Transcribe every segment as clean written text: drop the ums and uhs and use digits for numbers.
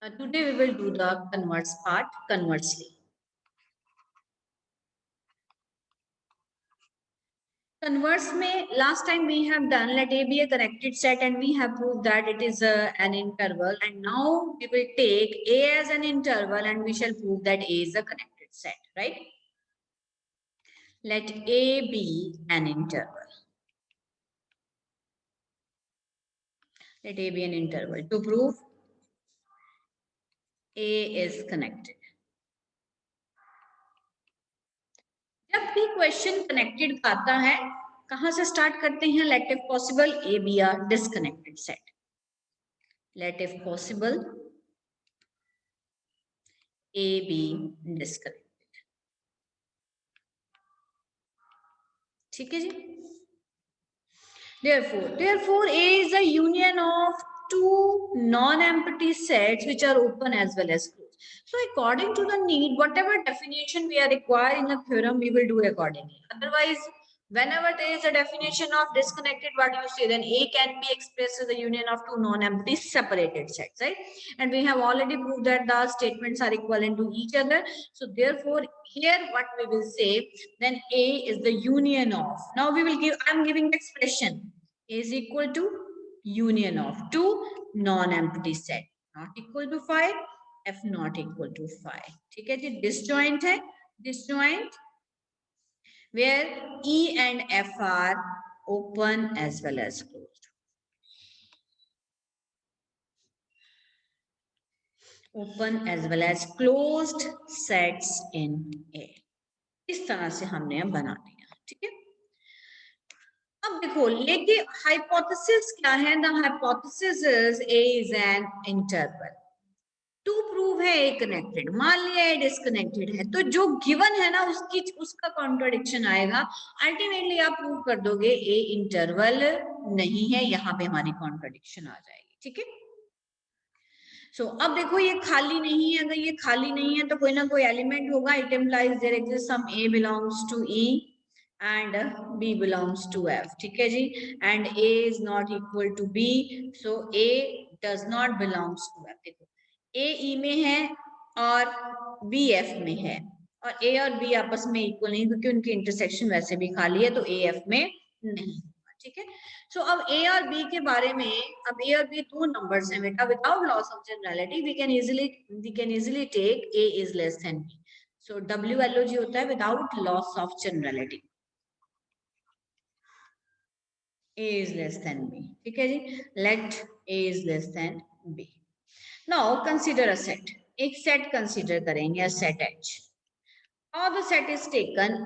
Today we will do the converse part conversely. Converse में last time we have done let A be a connected set and we have proved that it is an interval, and now we will take A as an interval and we shall prove that A is a connected set, right? Let A be an interval. Let A be an interval. To prove A is connected. जब भी question connected का आता है कहां से start करते हैं? Let if possible A B are disconnected set. Let if possible A B disconnected. ठीक है जी. therefore A is a union of two non-empty sets which are open as well as closed. So according to the need, whatever definition we are required in the theorem, we will do accordingly. Otherwise, whenever there is a definition of disconnected, what you say, then A can be expressed as the union of two non-empty separated sets, right? And we have already proved that the statements are equivalent to each other. So therefore, here what we will say, then A is the union of. Now we will give, I'm giving the expression. A is equal to union of two non-empty set. Not equal to 5, F not equal to 5. ठीक है जी. Disjoint है. Disjoint where E and F are open as well as closed. Open as well as closed sets in A. इस तरह से हमने अब बना दिया. ठीक है. अब देखो, लेकिन हाइपोथेसिस क्या है? The hypothesis is A is an interval. To prove है A कनेक्टेड. मान लिया A डिस्कनेक्टेड है, तो जो गिवन है ना उसका कॉन्ट्राडिक्शन आएगा. अल्टीमेटली आप प्रूव कर दोगे A इंटरवल नहीं है. यहाँ पे हमारी कॉन्ट्राडिक्शन आ जाएगी. ठीक है. सो अब देखो, ये खाली नहीं है. अगर ये खाली नहीं है तो कोई ना कोई एलिमेंट होगा. It implies there exist some A belongs to E and B belongs to F. ठीक है जी. and A is not equal to B, so A does not belongs to F. देखो, A E में है और B F में है, और A और B आपस में इक्वल नहीं क्योंकि उनकी इंटरसेक्शन वैसे भी खाली है, तो A F में नहीं. ठीक है. सो अब A और B के बारे में, अब A और B दो नंबर्स हैं बेटा. Without loss of generality we can easily take A is less than B. So WLOG होता है without loss of generality. A is less than B. ठीक है जी. Let A is less than B. Now consider a set. एक set consider करेंगे, a set H. Now the set is taken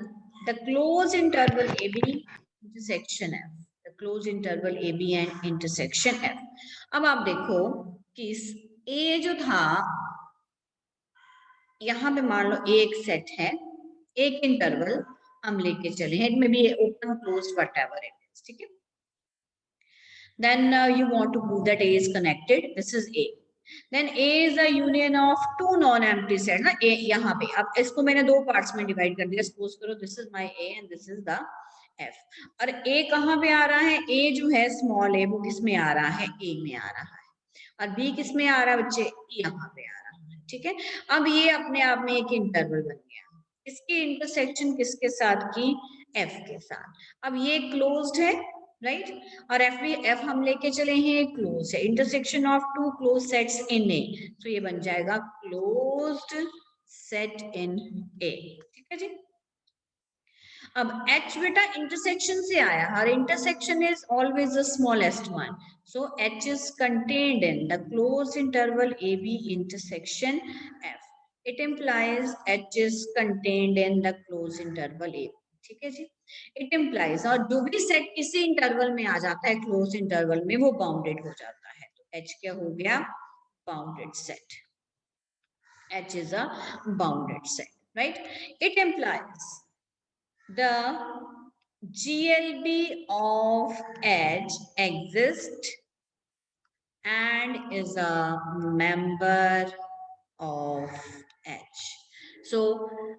the closed interval AB intersection F. The closed interval AB and intersection F. अब आप देखो कि A जो था, यहाँ पे मान लो A एक set है, एक इंटरवल हम लेके चले हैं. It may be open, closed, whatever it is. ठीक है. Then you want to prove that A is connected. This is A. Then A is a union of two non-empty sets. ना A यहाँ पे, अब इसको मैंने दो पार्ट्स में डिवाइड कर दिया. सपोज करो this is my A and this is the F. और A कहाँ पे आ रहा है? A जो है स्मॉल A, वो किस में आ रहा है? A में आ रहा है. और B किस में आ रहा है बच्चे? यहाँ पे आ रहा है. ठीक है. अब ये अपने आप में एक इंटरवल बन गया. इसकी इंटरसेक्शन किसके साथ की? F के साथ. अब ये क्लोज्ड है, राइट. और F हम लेके चले हैं क्लोज है. Intersection of two close sets in A, तो ये बन जाएगा क्लोज्ड सेट इन A. ठीक है जी. अब H बेटा इंटरसेक्शन से आया, और intersection is always the smallest one. So H is contained in the closed interval AB intersection F. It implies H is contained in the closed interval A. ठीक है जी. इट इम्प्लाइज, और जो भी सेट किसी इंटरवल में आ जाता है क्लोज इंटरवल में, वो बाउंडेड हो जाता है. तो H क्या हो गया? Bounded set. H is a bounded set, right? It implies the GLB of H exists and is a member of H. So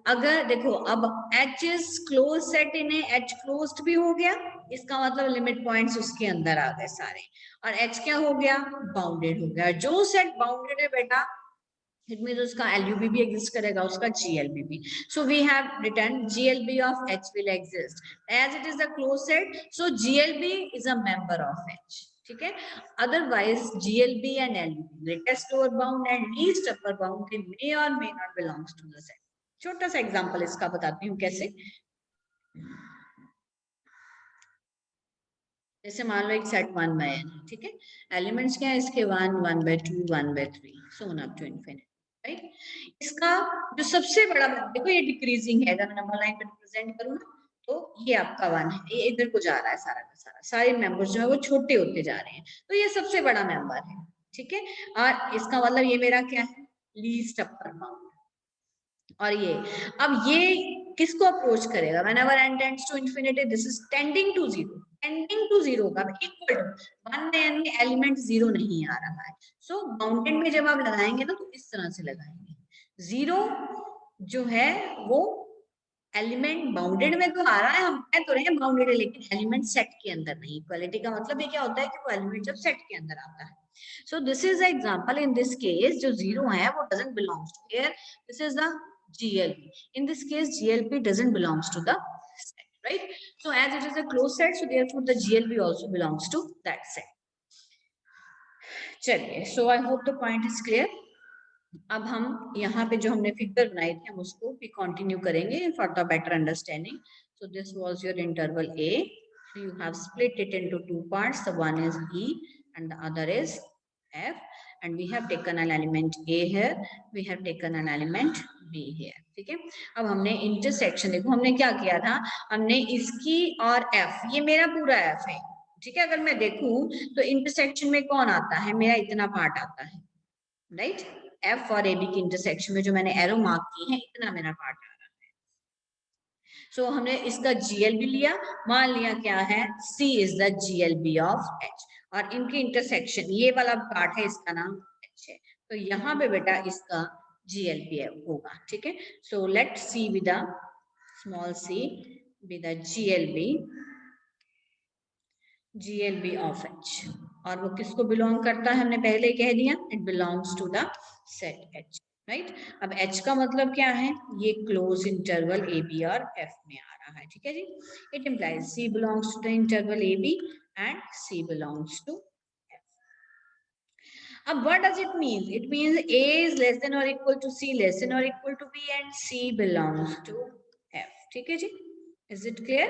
अगर देखो, अब H is closed set in A, H closed भी हो गया, इसका मतलब लिमिट पॉइंट्स उसके अंदर आ गए सारे, और H क्या हो गया? बाउंडेड हो गया. जो सेट बाउंडेड है बेटा It means उसका LUB भी exist करेगा, उसका GLB भी. So we have written GLB of H will exist as it is a closed set. So GLB is a member of H. ठीक है. Otherwise GLB and LUB, greatest lower bound and least upper bound, they may or may not belongs to the set. छोटा सा example इसका बताती हूँ कैसे. जैसे मान लो एक सेट 1 by n, ठीक है. एलिमेंट्स क्या है इसके? 1, 1 by 2, 1 by 3, so on up to infinity, right. इसका जो सबसे बड़ा, देखो ये डिक्रीजिंग है, अगर नंबर लाइन पे रिप्रेजेंट करूँ ना तो ये आपका 1 है, ये इधर को जा रहा है सारा का सारा, सारे मेंबर्स जो है वो छोटे होते जा रहे हैं, तो ये सबसे बड़ा मेंबर है, ठीक है. और इसका मतलब ये मेरा क्या है? Least upper bound. और ये अब ये किसको अप्रोच करेगा? whenever n tends to infinity, this is tending to zero. tending to zero का इक्वल टू 1 में n में एलिमेंट 0 नहीं आ रहा है. सो बाउंडेड में जब आप लगाएंगे ना तो इस तरह से लगाएंगे. 0 जो है वो एलिमेंट बाउंडेड में तो आ रहा है, हम कह तो रहे हैं बाउंडेड है, लेकिन एलिमेंट सेट के अंदर नहीं. इक्वालिटी का मतलब ये क्या होता है कि वो एलिमेंट जब सेट के अंदर आता है. So this is the example. In this case जो 0 है वो doesn't belongs to here. This is the GLB. In this case, GLB doesn't belongs to the set, right? So as it is a closed set, so therefore the GLB also belongs to that set. चलिए, so I hope the point is clear. अब हम यहाँ पे जो हमने figure बनाए थे हम उसको भी कंटिन्यू करेंगे for the better understanding. So this was your interval A. So you have split it into two parts. The one is E and the other is F. And we have taken an element A here. We have taken an element B here. ठीक है. अब हमने intersection, देखो हमने क्या किया था, हमने इसकी और F, ये मेरा पूरा F है, ठीक है. अगर मैं देखूं तो इंटरसेक्शन में कौन आता है? मेरा इतना पार्ट आता है, राइट. F और AB की इंटरसेक्शन में जो मैंने एरो मार्क की है, इतना मेरा पार्ट आ रहा है. सो हमने इसका GLB लिया, मान लिया क्या है, C is the GLB of H. और इनकी इंटरसेक्शन ये वाला पार्ट है, इसका नाम H है, तो यहाँ पे बेटा इसका GLB होगा, ठीक है. So let C with the small c with the GLB of H. और वो किसको बिलोंग करता है? हमने पहले कह दिया, it belongs to the set H, right. अब H का मतलब क्या है? ये क्लोज इंटरवल AB और F में आ रहा है, ठीक है जी. It implies C belongs to the interval AB and C belongs to F. अब what does it mean? It means A is less than or equal to C, less than or equal to B, and C belongs to F. ठीक है जी. Is it clear?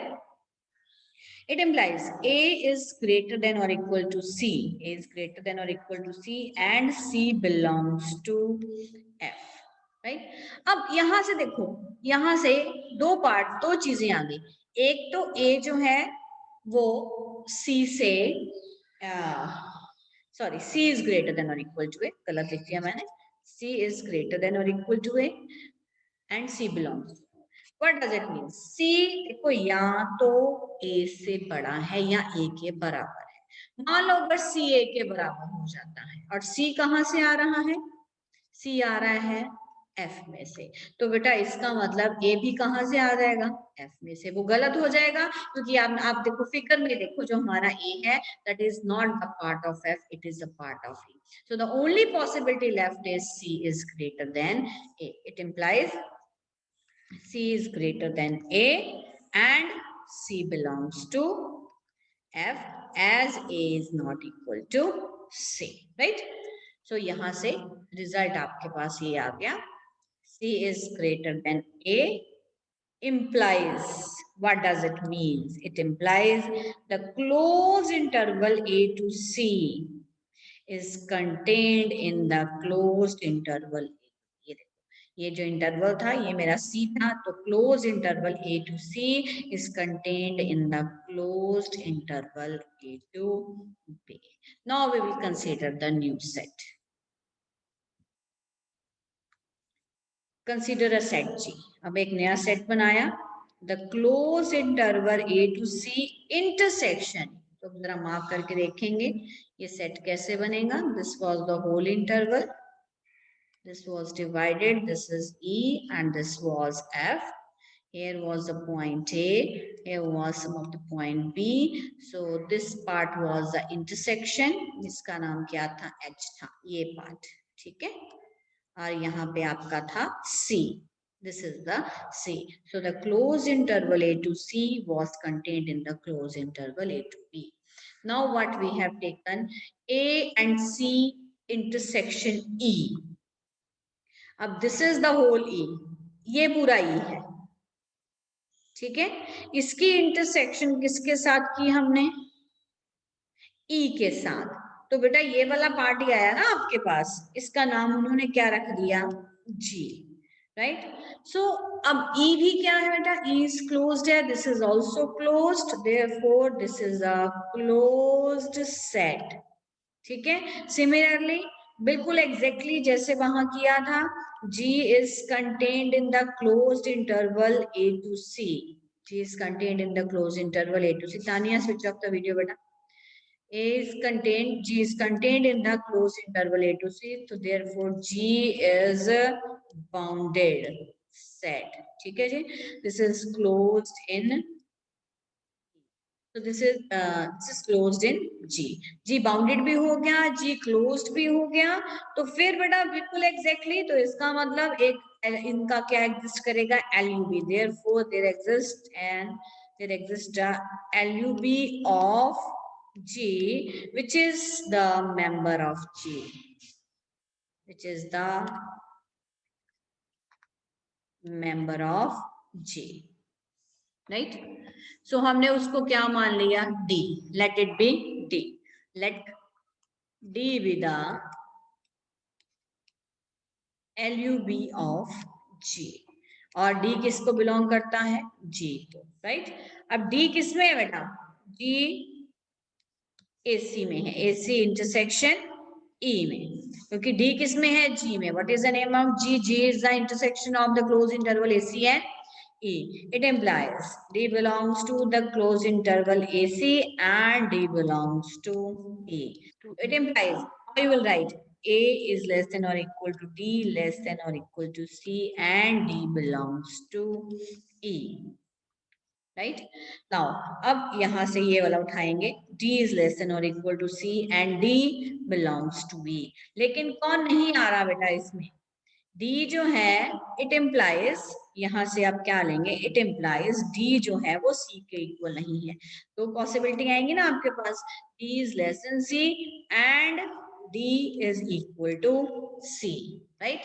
It implies A is greater than or equal to C. A is greater than or equal to C and C belongs to F. Right? अब यहां से देखो, यहां से दो part, दो चीजें आ गई. एक तो A जो है वो C से sorry C is greater than or equal to A. गलत लिख दिया मैंने. C is greater than or equal to A and C belongs to. What does it mean? C देखो या तो A से बड़ा है या A के बराबर है. मान लो अगर C A के बराबर हो जाता है और C कहां से आ रहा है? C आ रहा है F में से, तो बेटा इसका मतलब A भी कहां से आ जाएगा? F में से. वो गलत हो जाएगा क्योंकि आप देखो फिगर में देखो जो हमारा A है that is not the part of F, it is a part of E. So the only possibility left is C is greater than A. It implies C is greater than A and C belongs to F as A is not equal to C, right? So यहाँ से result आपके पास ये आ गया. C is greater than A implies, what does it mean? It implies the closed interval A to C is contained in the closed interval A. ये जो interval था ये मेरा C था, तो close interval A to C is contained in the closed interval A to B. Now we will consider the new set. Consider a set G. अब एक नया सेट बनाया. The closed interval A to C intersection. तो जरा mark करके देखेंगे ये set कैसे बनेगा. This was the whole interval. This was divided, this is E and this was F. Here was the point A, here was some of the point B. So this part was the intersection. इसका नाम क्या था? H था, ये part. ठीक है. और यहाँ पे आपका था C. This is the C. So the closed interval A to C was contained in the closed interval A to B. Now what we have taken A and C intersection E. अब this is the whole E. ये पूरा E है, ठीक है. इसकी intersection किसके साथ की हमने? E के साथ. तो बेटा ये वाला पार्ट ही आया ना आपके पास, इसका नाम उन्होंने क्या रख दिया? G. राइट. सो अब E भी क्या है बेटा? E is closed है. This is also closed. Therefore this is a closed set. ठीक है. सिमिलरली बिल्कुल एग्जैक्टली जैसे वहां किया था, G is contained in the closed interval A to C. G is contained in the closed interval A to C. Tania, switch off the video बेटा. G is contained in the closed interval A to C. So therefore G is bounded set. ठीक है जी. This is closed in. So this is closed in G. G bounded भी हो गया, G closed भी हो गया. तो फिर बेटा बिल्कुल exactly, तो इसका मतलब एक इनका क्या exist करेगा? LUB. Therefore there exists a LUB of G, which is the member of G, which is the member of G. Right? So हमने उसको क्या मान लिया? D. Let it be D. Let D be the LUB of G. और D किसको belong करता है? G को. राइट. अब D किसमें है बेटा? D AC में है. AC इंटरसेक्शन E में. क्योंकि D किसमें है? G में. What is the name of G? G is the intersection of the closed interval AC and E. It implies D belongs to the closed interval AC and D belongs to E. It implies, how you will write? A is less than or equal to D, less than or equal to C, and D belongs to E. Right? Now, अब यहाँ से ये वाला उठाएंगे. D is less than or equal to C and D belongs to E. लेकिन कौन नहीं आ रहा बेटा इसमें? D जो है, it implies, यहाँ से आप क्या लेंगे? It implies D जो है वो C के इक्वल नहीं है. तो पॉसिबिलिटी आएंगी ना आपके पास. D is less than C and D is equal to C. Right?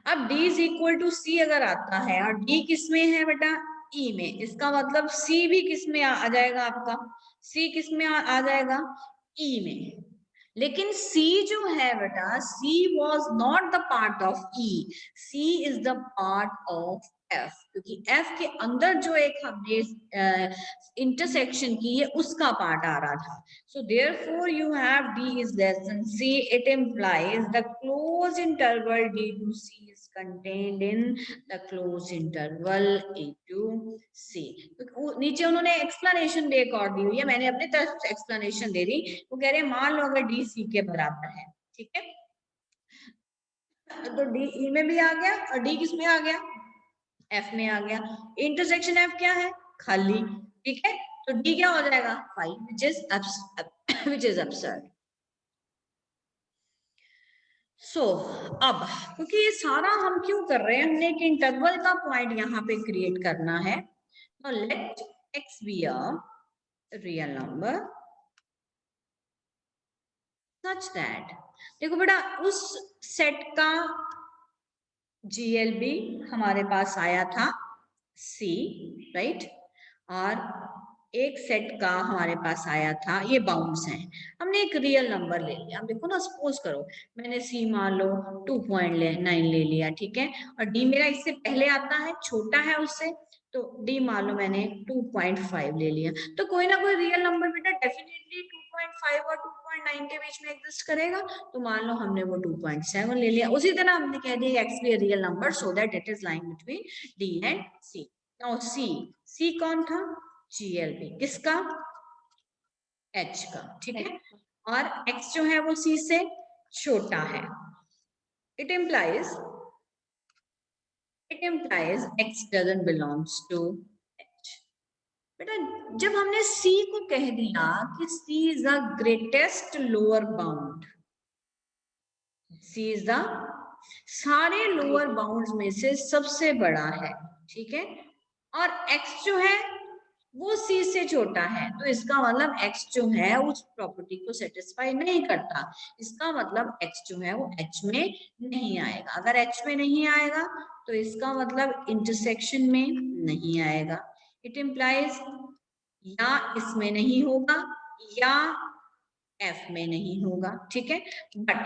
अब D is equal to C अगर आता है और D किस में है बेटा? E में. इसका मतलब C भी किस में आ जाएगा आपका? C किस में आ जाएगा? E में. लेकिन C जो है बेटा, C was not the part of E. C is the part of F. क्योंकि F के अंदर जो एक हमने इंटरसेक्शन की है उसका पार्ट आ रहा था. So therefore you have D is less than C. It implies the closed interval D to C is contained in the closed interval A to C. नीचे उन्होंने एक्सप्लेनेशन दे अकॉर्ड दी हुई है, मैंने अपने तरफ से एक्सप्लेनेशन दे दी. वो कह रहे हैं मान लो अगर D C के बराबर है, ठीक है, तो D E में भी आ गया और D किस में आ गया? F में आ गया. इंटरसेक्शन F क्या है? खाली. ठीक है, तो D क्या हो जाएगा? 5, which is absurd. सो अब क्योंकि ये सारा हम क्यों कर रहे हैं? हमने एक इंटरवल का पॉइंट यहाँ पे क्रिएट करना है. Now let X be a real number such that, देखो बेटा उस सेट का GLB हमारे पास आया था C, राइट, और एक सेट का हमारे पास आया था, ये बाउंड्स हैं. हमने एक रियल नंबर ले लिया. अब देखो ना, सपोज करो मैंने C मान लो 2.9 ले लिया, ठीक है, और D मेरा इससे पहले आता है, छोटा है उससे, तो D मान लो मैंने 2.5 ले लिया. तो कोई ना कोई रियल नंबर बेटा डेफिनेटली 2.5 और 2.9 के बीच में एग्जिस्ट करेगा. तो मान लो हमने वो 2.7 ले लिया. उसी तरह हमने कह दिया X भी real number so that it is lying between D and C. Now C कौन था? GLB. किसका? H का. ठीक है, और X जो है वो C से छोटा है. It implies X doesn't belongs to H. बेटा जब हमने C को कह दिया कि C is the greatest lower bound, C is the सारे लोअर बाउंड्स में से सबसे बड़ा है, ठीक है, और x जो है वो C से छोटा है, तो इसका मतलब x जो है उस प्रॉपर्टी को सेटिस्फाई नहीं करता। इसका मतलब x जो है वो H में नहीं आएगा। अगर H में नहीं आएगा तो इसका मतलब इंटरसेक्शन में नहीं आएगा। इट इम्प्लाइज या इसमें नहीं होगा या F में नहीं होगा, ठीक है। बट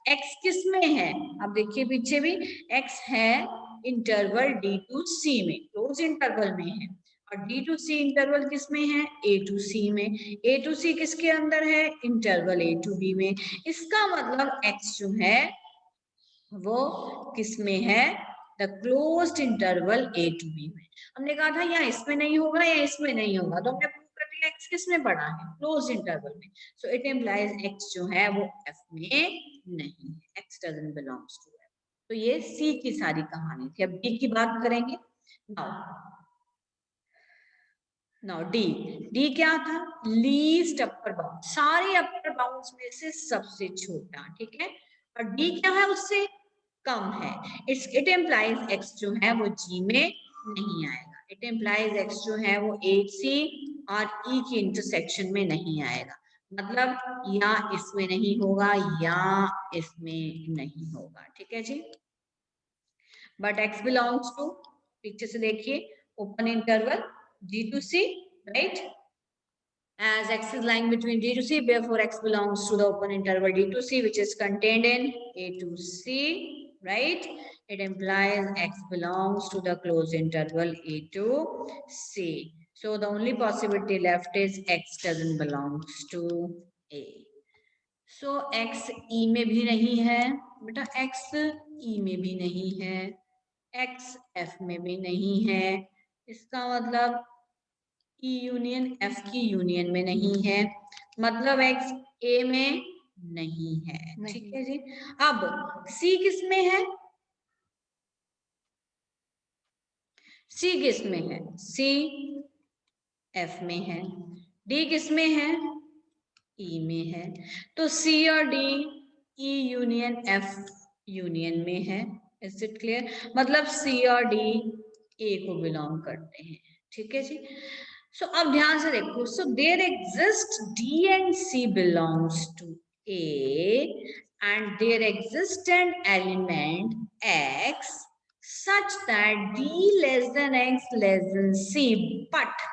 X किस में है, अब देखिए पीछे भी X है इंटरवल D टू C में, क्लोज इंटरवल में है, और D टू C इंटरवल किस में है, A टू C में। A टू C किसके अंदर है, इंटरवल A टू B में। इसका मतलब X जो है वो किस में है, the closed interval A to B में। हमने कहा था या इसमें नहीं होगा या इसमें नहीं होगा, तो हमने प्रूव कर दिया X किस में बड़ा है, क्लोज्ड इंटरवल में। सो इट इम्प्लाइज X जो है वो F में नहीं है, X doesn't belongs to F। तो ये C की सारी कहानी थी। अब D की बात करेंगे। नाउ डी क्या था, लीस्ट अपर बाउंड, सारे अपर बाउंड्स में से सबसे छोटा, ठीक है, और डी क्या है, उससे कम है। इट इम्प्लाइज एक्स जो है वो जी में नहीं आएगा। इट इम्प्लाइज एक्स जो है वो एच सी और ई की इंटरसेक्शन में नहीं आएगा। मतलब या इसमें नहीं होगा या इसमें नहीं होगा, ठीक है जी। बट एक्स बिलोंग्स टू, पीछे से देखिए, open interval G to C, right? As x is lying between D to C, therefore x belongs to the open interval D to C, which is contained in A to C, right? It implies x belongs to the closed interval A to C. So the only possibility left is x doesn't belongs to A. So x E में भी नहीं है बेटा, x E में भी नहीं है, x F में भी नहीं है। इसका मतलब E यूनियन F की यूनियन में नहीं है, मतलब x A में नहीं है, ठीक है जी। अब C किस में है, C किस में है, C F में है। D किस में है, E में है। तो C और D E union F union में है। Is it clear? मतलब C और D A को बिलोंग करते हैं, ठीक है जी। सो अब ध्यान से देखो, so there exist D and C belongs to A and there exists an element X such that D less than X less than C, but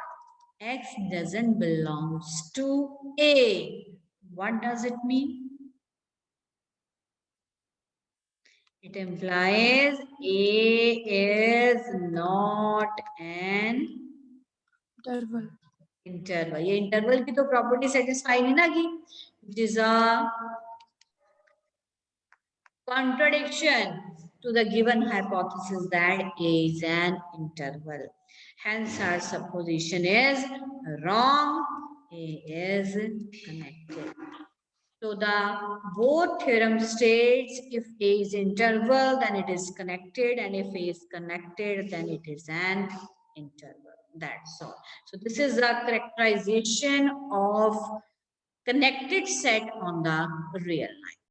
X doesn't belongs to A. What does it mean? It implies A is not an interval. ये interval की तो property satisfy नहीं ना की, which is a contradiction to the given hypothesis that A is an interval. Hence our supposition is wrong. A is connected. So the both theorem states if A is interval, then it is connected, and if A is connected, then it is an interval. That's all. So this is the characterization of connected set on the real line.